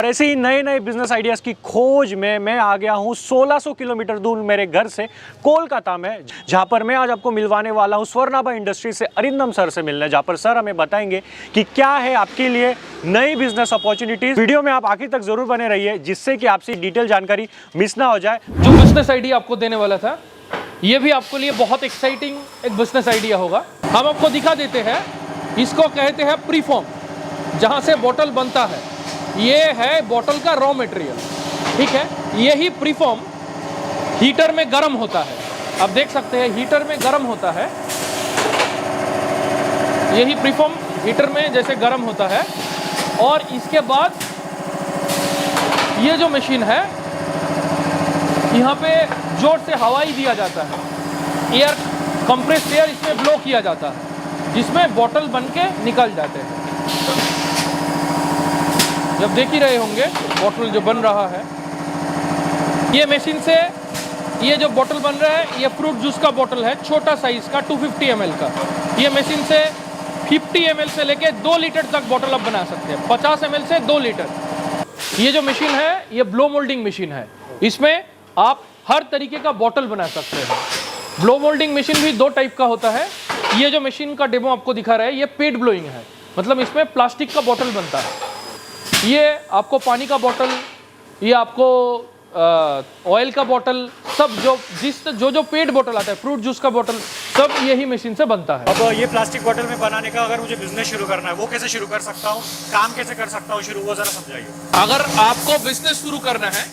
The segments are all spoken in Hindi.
और ऐसे ही नए नए बिजनेस आइडियाज़ की खोज में मैं आ गया हूँ 1600 किलोमीटर दूर मेरे घर से कोलकाता में, जहाँ पर मैं आज आपको मिलवाने वाला हूँ स्वर्णाभा इंडस्ट्री से अरिंदम सर से मिलने, जहाँ पर सर हमें बताएंगे कि क्या है आपके लिए नई बिजनेस अपॉर्चुनिटीज़। वीडियो में आप आखिर तक जरूर बने रहिए जिससे कि आपसे डिटेल जानकारी मिस ना हो जाए। जो बिजनेस आइडिया आपको देने वाला था ये भी आपके लिए बहुत एक्साइटिंग एक बिजनेस आइडिया होगा। हम आपको दिखा देते हैं, इसको कहते हैं प्रीफॉर्म, जहाँ से बोतल बनता है। ये है बोतल का रॉ मटेरियल, ठीक है। यही प्रीफॉर्म हीटर में गर्म होता है। आप देख सकते हैं हीटर में गर्म होता है। यही प्रीफॉर्म हीटर में जैसे गर्म होता है और इसके बाद ये जो मशीन है यहाँ पे जोर से हवाई दिया जाता है, एयर कंप्रेस्ड एयर इसमें ब्लो किया जाता है, जिसमें बोतल बन के निकल जाते हैं। जब देख ही रहे होंगे बोतल जो बन रहा है, ये मशीन से ये जो बोतल बन रहा है ये फ्रूट जूस का बोतल है, छोटा साइज का 250 ml का। ये मशीन से 50 ml से लेके 2 लीटर तक बोतल आप बना सकते हैं, 50 ml से 2 लीटर। ये जो मशीन है ये ब्लो मोल्डिंग मशीन है, इसमें आप हर तरीके का बोतल बना सकते हैं। ब्लो मोल्डिंग मशीन भी 2 टाइप का होता है। ये जो मशीन का डेमो आपको दिखा रहा है ये पेड ब्लोइंग है, मतलब इसमें प्लास्टिक का बोतल बनता है। ये आपको पानी का बोतल, ये आपको ऑयल का बोतल, सब जो पेड बोतल आता है, फ्रूट जूस का बोतल, सब यही मशीन से बनता है। अब ये प्लास्टिक बोतल में बनाने का अगर मुझे बिजनेस शुरू करना है वो कैसे शुरू कर सकता हूँ, काम कैसे कर सकता हूँ शुरू, वो जरा समझाइए। अगर आपको बिजनेस शुरू करना है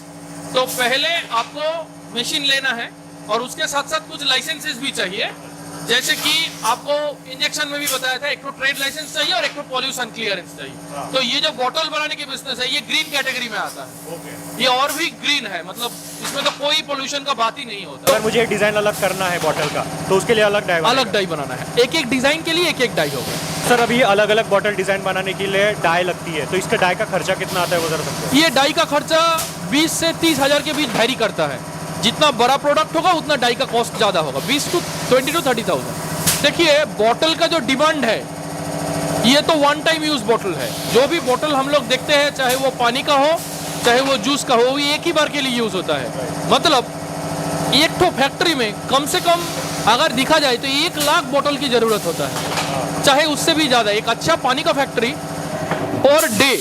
तो पहले आपको मशीन लेना है और उसके साथ साथ कुछ लाइसेंसेस भी चाहिए। जैसे कि आपको इंजेक्शन में भी बताया था, एक तो ट्रेड लाइसेंस चाहिए और एक तो पॉल्यूशन क्लियरेंस चाहिए। तो ये जो बोतल बनाने की बिजनेस है ये ग्रीन कैटेगरी में आता है। ये और भी ग्रीन है, मतलब इसमें तो कोई पॉल्यूशन का बात ही नहीं होता। अगर मुझे डिजाइन अलग करना है बोतल का तो उसके लिए अलग डाई बनाना है। एक एक डिजाइन के लिए एक एक डाई होगा। सर अभी अलग अलग बोतल डिजाइन बनाने के लिए डाई लगती है, तो इसका डाई का खर्चा कितना आता है वो जरा समझाइए। ये डाई का खर्चा 20 से 30 हजार के बीच वैरी करता है। जितना बड़ा प्रोडक्ट होगा उतना डाई का कॉस्ट ज्यादा होगा, 20 to 30,000। देखिए बोतल का जो डिमांड है ये तो वन टाइम यूज बोतल है। जो भी बोतल हम लोग देखते हैं, चाहे वो पानी का हो चाहे वो जूस का हो, वो एक ही बार के लिए यूज होता है। मतलब एक तो फैक्ट्री में कम से कम अगर दिखा जाए तो 1 लाख बोतल की जरूरत होता है, चाहे उससे भी ज्यादा। एक अच्छा पानी का फैक्ट्री पर डे,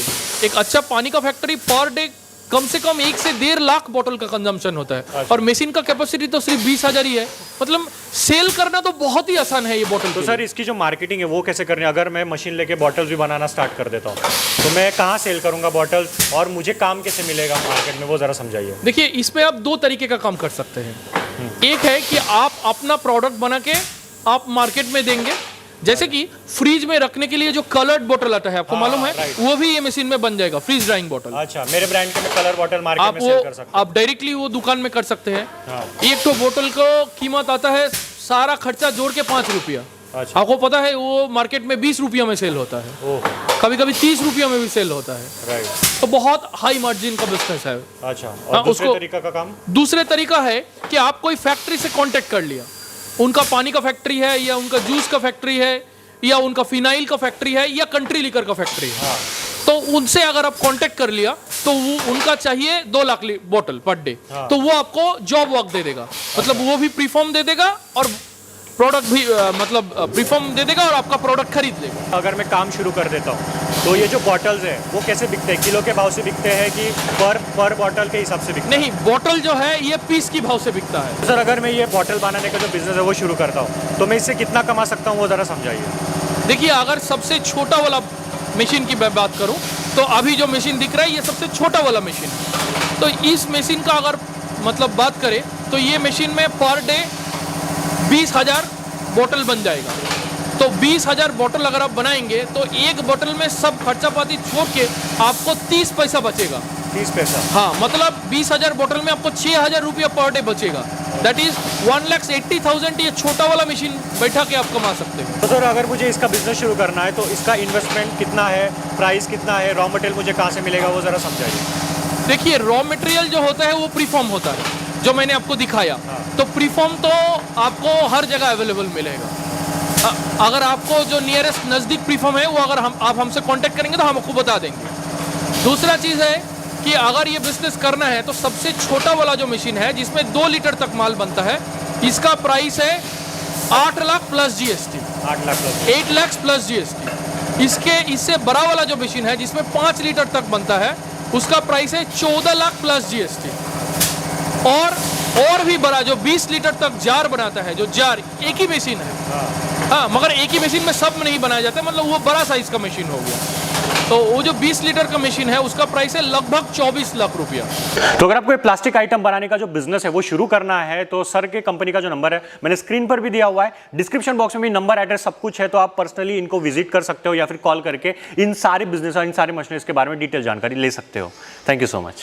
एक अच्छा पानी का फैक्ट्री पर डे कम से कम 1 से 1.5 लाख बोतल का कंजम्पशन होता है। और मशीन का कैपेसिटी तो सिर्फ 20,000 ही है। मतलब सेल करना तो बहुत ही आसान है ये बोतल। तो सर इसकी जो मार्केटिंग है वो कैसे करनी है? अगर मैं मशीन लेके बॉटल्स भी बनाना स्टार्ट कर देता हूँ तो मैं कहाँ सेल करूँगा बॉटल्स, और मुझे काम कैसे मिलेगा मार्केट में, वो ज़रा समझाइए। देखिए इसमें आप 2 तरीके का काम कर सकते हैं। एक है कि आप अपना प्रोडक्ट बना के आप मार्केट में देंगे, जैसे कि फ्रीज में रखने के लिए जो कलर्ड बोतल आता है, आपको मालूम है, वो भी ये मशीन में बन जाएगा, फ्रीज ड्राइंग बोतल। अच्छा, मेरे ब्रांड के मैं कलर बोतल मार्केट में सेल कर सकता हूं। आप डायरेक्टली वो दुकान में कर सकते हैं। एक तो बोतल को कीमत आता है, सारा खर्चा जोड़ के 5 रुपया। अच्छा। आपको पता है वो मार्केट में 20 रुपया में सेल होता है, कभी कभी 30 रुपया में भी सेल होता है। तो बहुत हाई मार्जिन का बिजनेस है। अच्छा, और दूसरे तरीका का काम? दूसरे तरीका है कि आप कोई फैक्ट्री से कॉन्टेक्ट कर लिया, उनका पानी का फैक्ट्री है या उनका जूस का फैक्ट्री है या उनका फिनाइल का फैक्ट्री है या कंट्री लिकर का फैक्ट्री है। तो उनसे अगर आप कांटेक्ट कर लिया तो वो उनका चाहिए 2 लाख बोतल पर डे, तो वो आपको जॉब वर्क दे देगा। मतलब वो भी प्रीफॉर्म दे देगा और प्रोडक्ट भी मतलब प्रीफॉर्म दे देगा और आपका प्रोडक्ट खरीद लेगा। अगर मैं काम शुरू कर देता हूँ तो ये जो बॉटल्स है वो कैसे बिकते हैं? किलो के भाव से बिकते हैं कि पर बॉटल के हिसाब से बिकते हैं? नहीं, बॉटल जो है ये पीस की भाव से बिकता है। सर अगर मैं ये बॉटल बनाने का जो बिजनेस है वो शुरू करता हूँ तो मैं इससे कितना कमा सकता हूँ वो ज़रा समझाइए। देखिए अगर सबसे छोटा वाला मशीन की मैं बात करूं तो अभी जो मशीन दिख रहा है ये सबसे छोटा वाला मशीन है। तो इस मशीन का अगर मतलब बात करें तो ये मशीन में पर डे 20,000 बोतल बन जाएगा। तो 20,000 बोतल अगर आप बनाएंगे तो एक बोतल में सब खर्चा पाती छोड़ के आपको 30 पैसा बचेगा। 30 पैसा? हाँ, मतलब 20,000 बोतल में आपको 6,000 रुपया पर डे बचेगा। That is 1,80,000। ये छोटा वाला मशीन बैठा के आप कमा सकते हैं। तो सर अगर मुझे इसका बिजनेस शुरू करना है तो इसका इन्वेस्टमेंट कितना है, प्राइस कितना है, रॉ मटेरियल मुझे कहाँ से मिलेगा वो ज़रा समझाइए। देखिए रॉ मटेरियल जो होता है वो प्रीफॉर्म होता है, जो मैंने आपको दिखाया। तो प्रीफॉर्म तो आपको हर जगह अवेलेबल मिलेगा। अगर आपको जो नियरेस्ट नज़दीक प्रीफॉर्म है वो अगर आप हमसे कांटेक्ट करेंगे तो हम आपको बता देंगे। दूसरा चीज़ है कि अगर ये बिजनेस करना है तो सबसे छोटा वाला जो मशीन है जिसमें 2 लीटर तक माल बनता है, इसका प्राइस है 8 lakh plus GST, 8 lakh plus GST. इससे बड़ा वाला जो मशीन है जिसमें 5 लीटर तक बनता है, उसका प्राइस है 14 लाख प्लस जीएसटी। और भी बड़ा जो 20 लीटर तक जार बनाता है, जो जार एक ही मशीन है, हाँ, मगर एक ही मशीन में सब नहीं बनाया जाता, मतलब वो बड़ा साइज का मशीन हो गया। तो वो जो 20 लीटर का मशीन है उसका प्राइस है लगभग 24 लाख रुपया। तो अगर आपको ये प्लास्टिक आइटम बनाने का जो बिजनेस है वो शुरू करना है तो सर के कंपनी का जो नंबर है मैंने स्क्रीन पर भी दिया हुआ है, डिस्क्रिप्शन बॉक्स में भी नंबर, एड्रेस सब कुछ है, तो आप पर्सनली इनको विजिट कर सकते हो या फिर कॉल करके इन सारे बिजनेस और इन सारे मशीनरीज के बारे में डिटेल जानकारी ले सकते हो। Thank you so much.